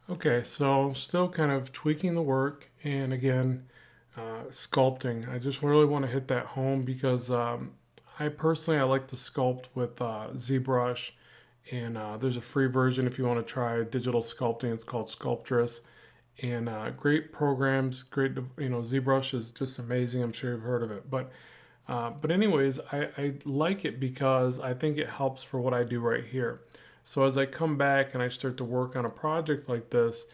Okay, so still kind of tweaking the work and again, sculpting. I just really want to hit that home because I personally I like to sculpt with ZBrush, and there's a free version if you want to try digital sculpting. It's called Sculptress, and great programs. Great, ZBrush is just amazing. I'm sure you've heard of it, but anyways, I like it because I think it helps for what I do right here. So as I come back and I start to work on a project like this,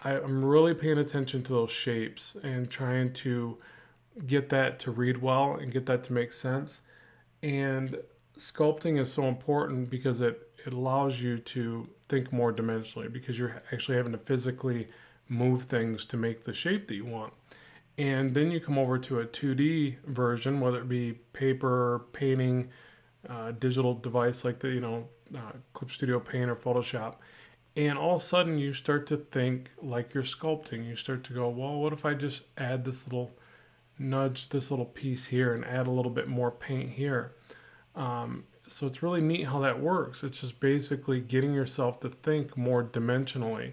I'm really paying attention to those shapes and trying to get that to read well and get that to make sense. And sculpting is so important because it allows you to think more dimensionally because you're actually having to physically move things to make the shape that you want. And then you come over to a 2D version, whether it be paper, painting, digital device like Clip Studio Paint or Photoshop, and all of a sudden you start to think like you're sculpting. You start to go, well, what if I just add this little nudge, this little piece here, and add a little bit more paint here? So it's really neat how that works. It's just basically getting yourself to think more dimensionally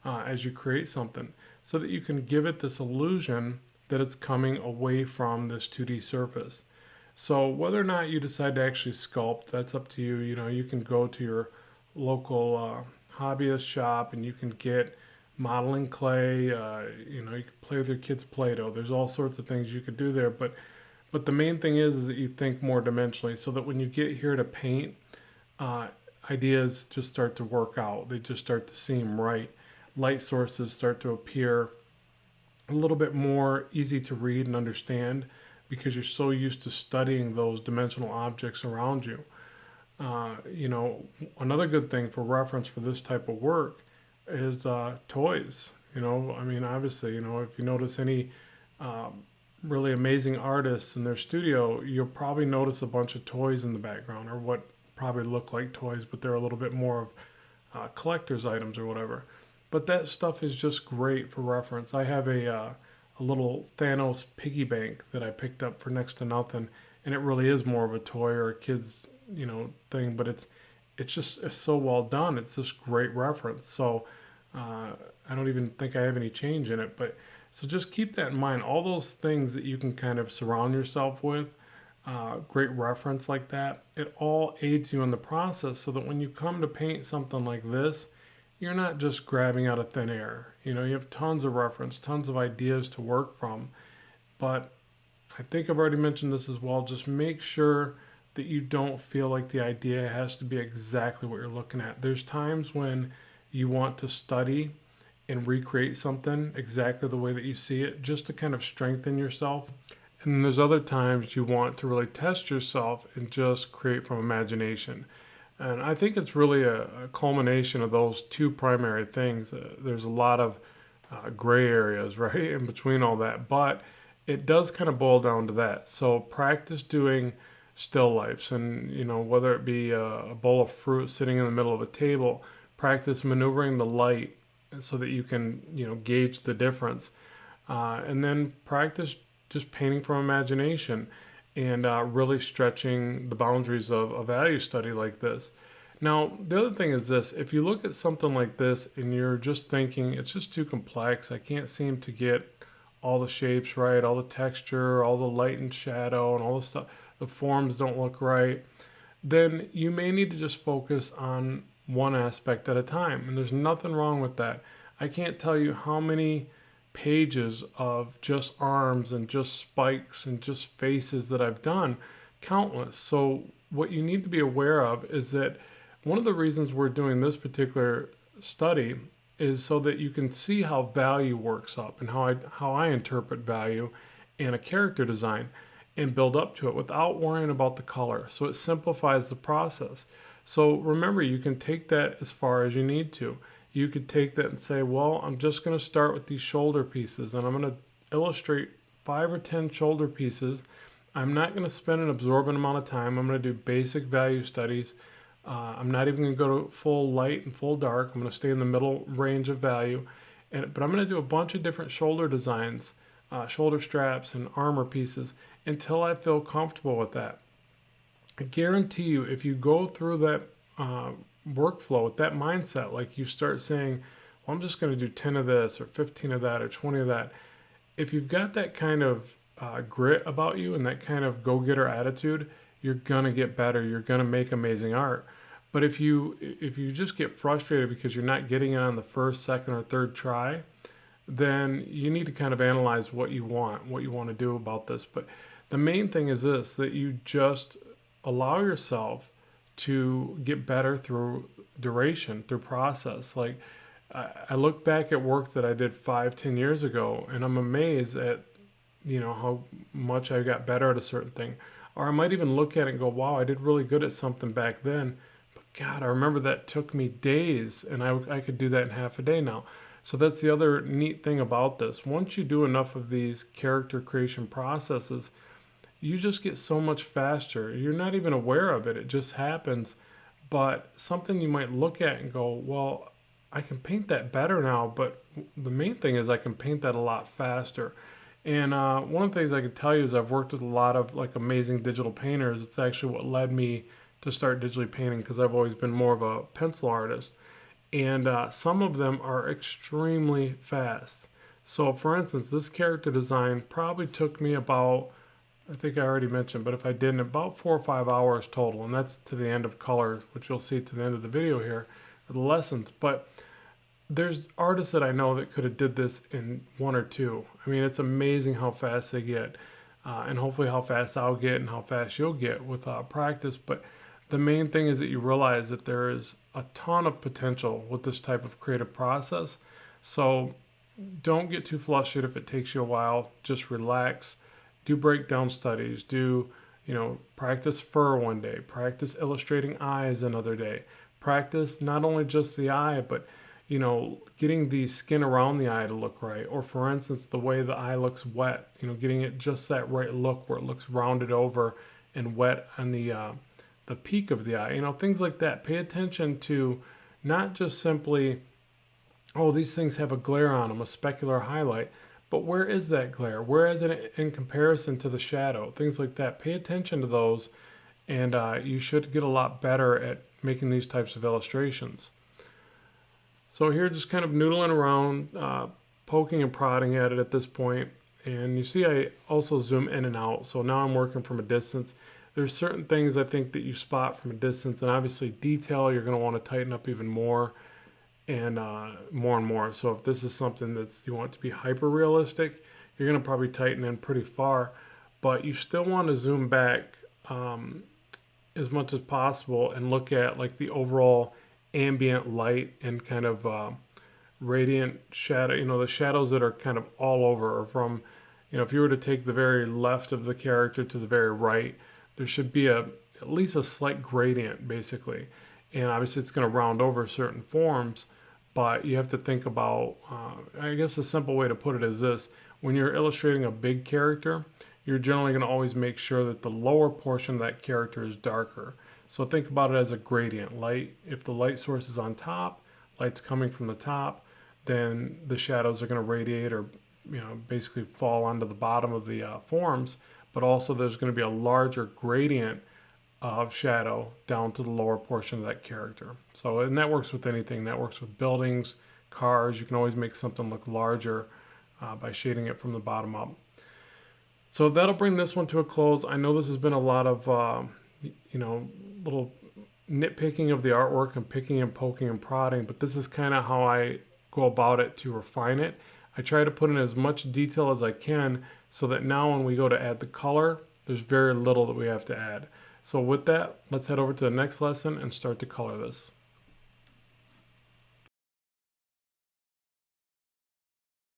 as you create something so that you can give it this illusion that it's coming away from this 2D surface. So whether or not you decide to actually sculpt, that's up to you. You know, you can go to your local hobbyist shop and you can get modeling clay. You can play with your kids' Play-Doh. There's all sorts of things you could do there. But the main thing is that you think more dimensionally so that when you get here to paint, uh, ideas just start to work out. They just start to seem right. Light sources start to appear a little bit more easy to read and understand because you're so used to studying those dimensional objects around you. You know, another good thing for reference for this type of work is toys. You know, I mean, obviously, if you notice any really amazing artists in their studio, you'll probably notice a bunch of toys in the background or what probably look like toys, but they're a little bit more of collector's items or whatever. But that stuff is just great for reference. I have a little Thanos piggy bank that I picked up for next to nothing, and it really is more of a toy or a kid's thing, but it's so well done. It's just great reference. So uh, I don't even think I have any change in it, but so just keep that in mind. All those things that you can kind of surround yourself with, great reference like that, it all aids you in the process so that when you come to paint something like this, you're not just grabbing out of thin air. You know, you have tons of reference, tons of ideas to work from. But I think I've already mentioned this as well. Just make sure that you don't feel like the idea has to be exactly what you're looking at. There's times when you want to study and recreate something exactly the way that you see it just to kind of strengthen yourself. And then there's other times you want to really test yourself and just create from imagination. And I think it's really a culmination of those two primary things. There's a lot of gray areas, right, in between all that, but it does kind of boil down to that. So practice doing still lifes, and whether it be a bowl of fruit sitting in the middle of a table, practice maneuvering the light so that you can gauge the difference, and then practice just painting from imagination and really stretching the boundaries of a value study like this. Now, the other thing is this: if you look at something like this and you're just thinking it's just too complex, I can't seem to get all the shapes right, all the texture, all the light and shadow, and all the stuff, the forms don't look right, then you may need to just focus on one aspect at a time. And there's nothing wrong with that. I can't tell you how many pages of just arms and just spikes and just faces that I've done, countless. So, what you need to be aware of is that one of the reasons we're doing this particular study is so that you can see how value works up and how I interpret value in a character design and build up to it without worrying about the color. So it simplifies the process. So remember, you can take that as far as you need to. You could take that and say, well, I'm just going to start with these shoulder pieces and I'm going to illustrate 5 or 10 shoulder pieces. I'm not going to spend an absorbent amount of time. I'm going to do basic value studies. I'm not even going to go to full light and full dark. I'm going to stay in the middle range of value. But I'm going to do a bunch of different shoulder designs, shoulder straps and armor pieces until I feel comfortable with that. I guarantee you, if you go through that workflow with that mindset, like you start saying, well, I'm just going to do 10 of this or 15 of that or 20 of that. If you've got that kind of grit about you and that kind of go-getter attitude, you're going to get better. You're going to make amazing art. But if you just get frustrated because you're not getting it on the first, second, or third try, then you need to kind of analyze what you want to do about this. But the main thing is this, that you just allow yourself to get better through duration, through process. Like I look back at work that I did 5, 10 years ago, and I'm amazed at, how much I got better at a certain thing. Or I might even look at it and go, wow, I did really good at something back then. But God, I remember that took me days, and I could do that in half a day now. So that's the other neat thing about this. Once you do enough of these character creation processes, you just get so much faster. You're not even aware of it. It just happens. But something you might look at and go, well, I can paint that better now, but the main thing is I can paint that a lot faster. And one of the things I can tell you is I've worked with a lot of like amazing digital painters. It's actually what led me to start digitally painting, because I've always been more of a pencil artist. And some of them are extremely fast. So for instance, this character design probably took me about, I think I already mentioned, but if I didn't, about 4 or 5 hours total. And that's to the end of color, which you'll see to the end of the video here, for the lessons. But there's artists that I know that could have did this in 1 or 2. I mean, it's amazing how fast they get. And hopefully how fast I'll get and how fast you'll get with practice. But the main thing is that you realize that there is a ton of potential with this type of creative process. So don't get too flustered if it takes you a while. Just relax. Do breakdown studies. Do, practice fur one day. Practice illustrating eyes another day. Practice not only just the eye, but, getting the skin around the eye to look right. Or for instance, the way the eye looks wet, getting it just that right look where it looks rounded over and wet on the peak of the eye, things like that. Pay attention to not just simply, oh, these things have a glare on them, a specular highlight, but where is that glare? Where is it in comparison to the shadow? Things like that. Pay attention to those, and you should get a lot better at making these types of illustrations. So here, just kind of noodling around, poking and prodding at it at this point. And you see I also zoom in and out, so now I'm working from a distance. There's certain things I think that you spot from a distance, and obviously detail you're going to want to tighten up even more and more. So if this is something that's you want it to be hyper realistic, you're going to probably tighten in pretty far, but you still want to zoom back as much as possible and look at like the overall ambient light and kind of radiant shadow, the shadows that are kind of all over, or from, if you were to take the very left of the character to the very right, there should be at least a slight gradient, basically. And obviously it's going to round over certain forms, but you have to think about, I guess a simple way to put it is this: when you're illustrating a big character, you're generally going to always make sure that the lower portion of that character is darker. So think about it as a gradient. Light, if the light source is on top, light's coming from the top, then the shadows are going to radiate or basically fall onto the bottom of the forms. But also there's going to be a larger gradient of shadow down to the lower portion of that character. So, and that works with anything. That works with buildings, cars. You can always make something look larger by shading it from the bottom up. So that'll bring this one to a close. I know this has been a lot of, little nitpicking of the artwork and picking and poking and prodding, but this is kind of how I go about it to refine it. I try to put in as much detail as I can so that now when we go to add the color, there's very little that we have to add. So with that, let's head over to the next lesson and start to color this.